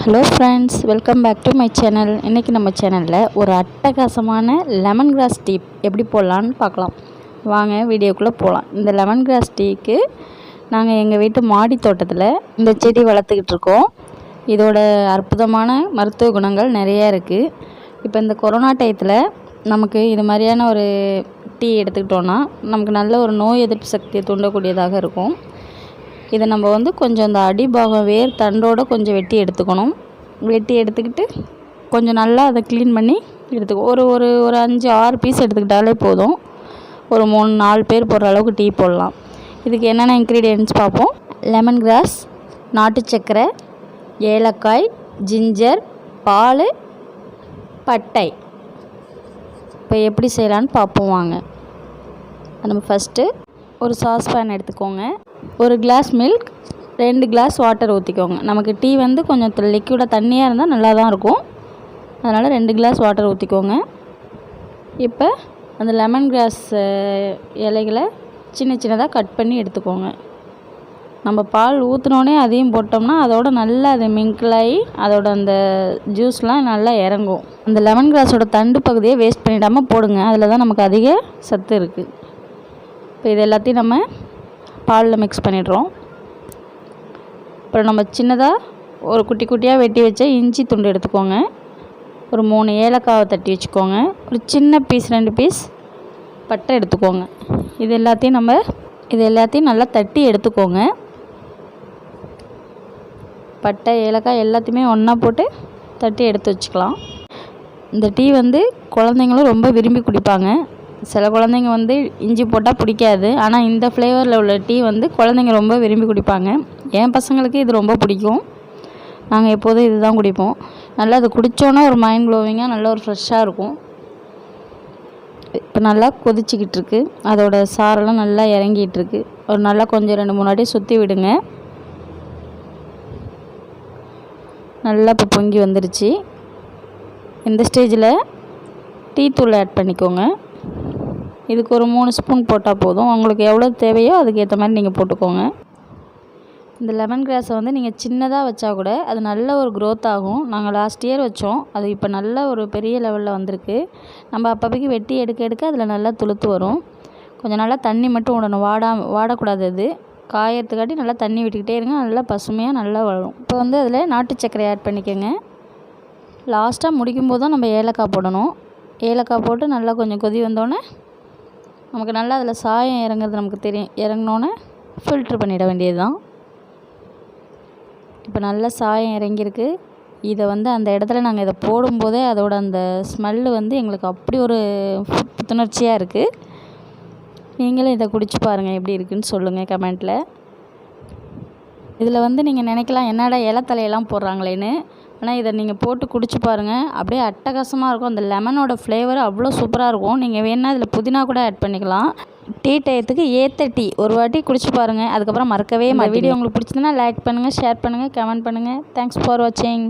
Hello friends, welcome back to my channel. இன்றைக்கி நம்ம சேனலில் ஒரு அட்டகாசமான லெமன் கிராஸ் டீ எப்படி போடலான்னு பார்க்கலாம். வாங்க வீடியோக்குள்ளே போகலாம். இந்த லெமன் கிராஸ் டீக்கு நாங்கள் எங்கள் வீட்டு மாடி தோட்டத்தில் இந்த செடி வளர்த்துக்கிட்டு இருக்கோம். இதோட அற்புதமான மருத்துவ குணங்கள் நிறையா இருக்குது. இப்போ இந்த கொரோனா டயத்தில் நமக்கு இது மாதிரியான ஒரு டீ எடுத்துக்கிட்டோன்னா நமக்கு நல்ல ஒரு நோய் எதிர்ப்பு சக்தியை தூண்டக்கூடியதாக இருக்கும். இதை நம்ம கொஞ்சம் இந்த அடிபாகம் வேர் தண்டோடு கொஞ்சம் வெட்டி எடுத்துக்கணும். வெட்டி எடுத்துக்கிட்டு கொஞ்சம் நல்லா அதை க்ளீன் பண்ணி எடுத்துக்கோ. ஒரு ஒரு ஒரு 5-6 பீஸ் எடுத்துக்கிட்டாலே போதும். ஒரு 3-4 பேர் போடுற அளவுக்கு டீ போடலாம். இதுக்கு என்னென்ன இன்க்ரீடியன்ட்ஸ் பார்ப்போம். லெமன் கிராஸ், நாட்டு சர்க்கரை, ஏலக்காய், ஜிஞ்சர், பால், பட்டை. இப்போ எப்படி செய்யலான்னு பார்ப்போம் வாங்க. நம்ம ஃபஸ்ட்டு ஒரு சாஸ்பேன் எடுத்துக்கோங்க. 1 கிளாஸ் மில்க், 2 கிளாஸ் வாட்டர் ஊற்றிக்கோங்க. நமக்கு டீ கொஞ்சம் லிக்விடாக தண்ணியாக இருந்தால் நல்லா தான் இருக்கும். அதனால் 2 கிளாஸ் வாட்டர் ஊற்றிக்கோங்க. இப்போ அந்த லெமன் கிராஸ் இலைகளை சின்ன சின்னதாக கட் பண்ணி எடுத்துக்கோங்க. நம்ம பால் ஊற்றினோடனே அதையும் போட்டோம்னா அதோட நல்லா அது மிங்கிளாகி அதோட அந்த ஜூஸ்லாம் நல்லா இறங்கும். அந்த லெமன் கிராஸோட தண்டு பகுதியை வேஸ்ட் பண்ணிடாமல் போடுங்க. அதில் தான் நமக்கு அதிக சத்து இருக்குது. இப்போ இது எல்லாத்தையும் நம்ம பாலில் மிக்ஸ் பண்ணிடுறோம். அப்புறம் நம்ம சின்னதாக ஒரு குட்டி குட்டியாக வெட்டி வச்ச இஞ்சி துண்டு எடுத்துக்கோங்க. ஒரு 3 ஏலக்காவை தட்டி வச்சுக்கோங்க. ஒரு சின்ன பீஸ் 2 பீஸ் பட்டை எடுத்துக்கோங்க. இது எல்லாத்தையும் நல்லா தட்டி எடுத்துக்கோங்க. பட்டை ஏலக்காய் எல்லாத்தையுமே ஒன்றா போட்டு தட்டி எடுத்து வச்சுக்கலாம். இந்த டீ குழந்தைங்களும் ரொம்ப விரும்பி குடிப்பாங்க. சில குழந்தைங்க இஞ்சி போட்டால் பிடிக்காது. ஆனால் இந்த ஃப்ளேவரில் உள்ள டீ குழந்தைங்க ரொம்ப விரும்பி குடிப்பாங்க. என் பசங்களுக்கு இது ரொம்ப பிடிக்கும். நாங்கள் எப்போதும் இது தான் குடிப்போம். நல்லா அது குடித்தோன்னா ஒரு மைண்ட் க்ளோவிங்காக நல்லா ஒரு ஃப்ரெஷ்ஷாக இருக்கும். இப்போ நல்லா கொதிச்சிக்கிட்டு இருக்கு. அதோட சாரெல்லாம் நல்லா இறங்கிட்டுருக்கு. ஒரு நல்லா கொஞ்சம் 2-3 வாட்டி சுற்றி விடுங்க. நல்லா இப்போ பொங்கி வந்துருச்சு. இந்த ஸ்டேஜில் டீ தூள் ஆட் பண்ணிக்கோங்க. இதுக்கு ஒரு 3 ஸ்பூன் போட்டால் போதும். உங்களுக்கு எவ்வளோ தேவையோ அதுக்கேற்ற மாதிரி நீங்கள் போட்டுக்கோங்க. இந்த லெமன் கிராஸை நீங்கள் சின்னதாக வச்சா கூட அது நல்ல ஒரு க்ரோத் ஆகும். நாங்கள் லாஸ்ட் இயர் வச்சோம். அது இப்போ நல்ல ஒரு பெரிய லெவலில் வந்திருக்கு. நம்ம அப்பப்போக்கு வெட்டி எடுக்க அதில் நல்லா துளுத்து வரும். கொஞ்சம் நல்லா தண்ணி மட்டும் விடணும். வாடக்கூடாது. அது காயறதுக்காட்டி நல்லா தண்ணி விட்டுக்கிட்டே இருங்க. நல்லா பசுமையாக நல்லா வளரும். இப்போ அதில் நாட்டு சர்க்கரை ஆட் பண்ணிக்கோங்க. லாஸ்ட்டாக முடிக்கும்போது தான் நம்ம ஏலக்காய் போடணும். ஏலக்காய் போட்டு நல்லா கொஞ்சம் கொதி வந்தோடனே நமக்கு நல்லா அதில் சாயம் இறங்குறது நமக்கு தெரியும். இறங்கினோன்னே ஃபில்ட்ரு பண்ணிட வேண்டியது தான். இப்போ நல்லா சாயம் இறங்கியிருக்கு. இதை அந்த இடத்துல நாங்கள் இதை போடும்போதே அதோட அந்த ஸ்மெல்லு எங்களுக்கு அப்படி ஒரு புத்துணர்ச்சியாக இருக்குது. நீங்களும் இதை குடிச்சு பாருங்கள், எப்படி இருக்குதுன்னு சொல்லுங்கள் கமெண்ட்டில். இதில் நீங்கள் நினைக்கலாம் என்னடா இலத்தலையெல்லாம் போடுறாங்களேன்னு. ஆனால் இதை நீங்கள் போட்டு குடிச்சு பாருங்கள். அப்படியே அட்டகாசமாக இருக்கும். அந்த லெமனோட ஃப்ளேவர் அவ்வளோ சூப்பராக இருக்கும். நீங்கள் வேணால் இதில் புதினா கூட ஆட் பண்ணிக்கலாம். டீ டயத்துக்கு ஏற்ற டீ ஒரு வாட்டி குடிச்சு பாருங்கள். அதுக்கப்புறம் மறக்கவே மாட்டீங்க. வீடியோ உங்களுக்கு பிடிச்சதுன்னா லைக் பண்ணுங்கள், ஷேர் பண்ணுங்கள், கமெண்ட் பண்ணுங்கள். தேங்க்ஸ் ஃபார் வாட்சிங்.